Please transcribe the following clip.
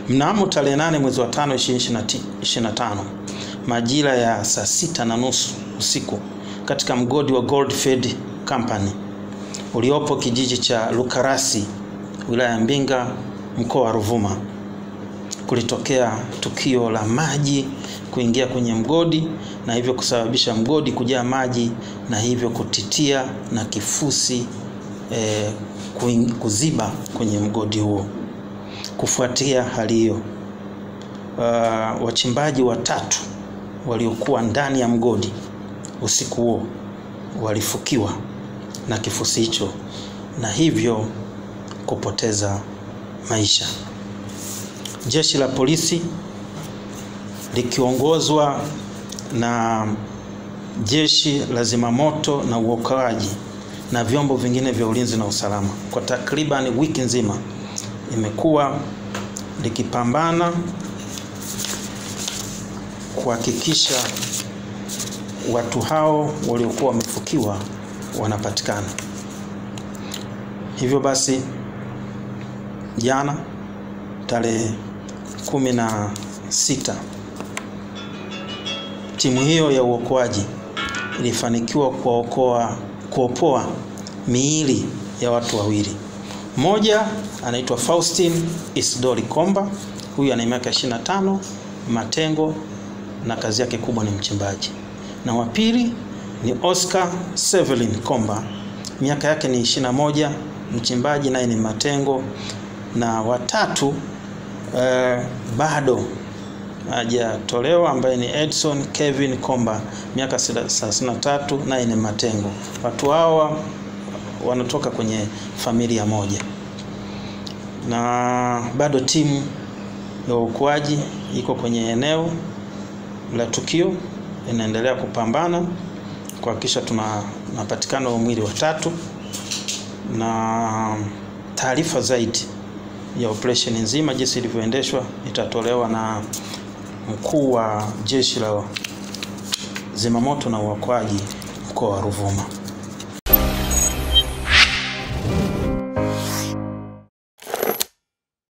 Mnamo tarehe 8 mwezi wa 5 2025 majira ya saa 6:30 usiku katika mgodi wa Goldfield Company uliopo kijiji cha Lukarasi, wilaya ya Mbinga, mkoa wa Ruvuma, kulitokea tukio la maji kuingia kwenye mgodi na hivyo kusababisha mgodi kujaa maji na hivyo kutitia na kifusi kuziba kwenye mgodi huo. Kufuatia hali hiyo, wachimbaji watatu waliokuwa ndani ya mgodi usiku huo walifukiwa na kifusi hicho na hivyo kupoteza maisha. Jeshi la polisi likiongozwa na jeshi la zimamoto na uokoaji na vyombo vingine vya ulinzi na usalama kwa takriban wiki nzima imekuwa likipambana kuhakikisha watu hao waliokuwa wamefukiwa wanapatikana. Hivyo basi jana tarehe 16 timu hiyo ya uokoaji ilifanikiwa kuopoa miili ya watu wawili. Mmoja anaitwa Faustin Isidori Komba, huyu ana miaka 25, matengo na kazi yake kubwa ni mchimbaji. Na wa pili ni Oscar Sevelin Komba, miaka yake ni 21, mchimbaji naye ni matengo. Na watatu bado hajatolewa, ambaye ni Edson Kevin Komba, miaka 33, naye ni matengo. Watu hawa wanatoka kwenye familia moja. Na bado timu ya uokoaji iko kwenye eneo la tukio, inaendelea kupambana kuhakikisha tunapatikana mwili wa tatu, na taarifa zaidi ya operation nzima jinsi ilivyoendeshwa itatolewa na mkuu wa jeshi la zimamoto na uokoaji mkoa wa Ruvuma.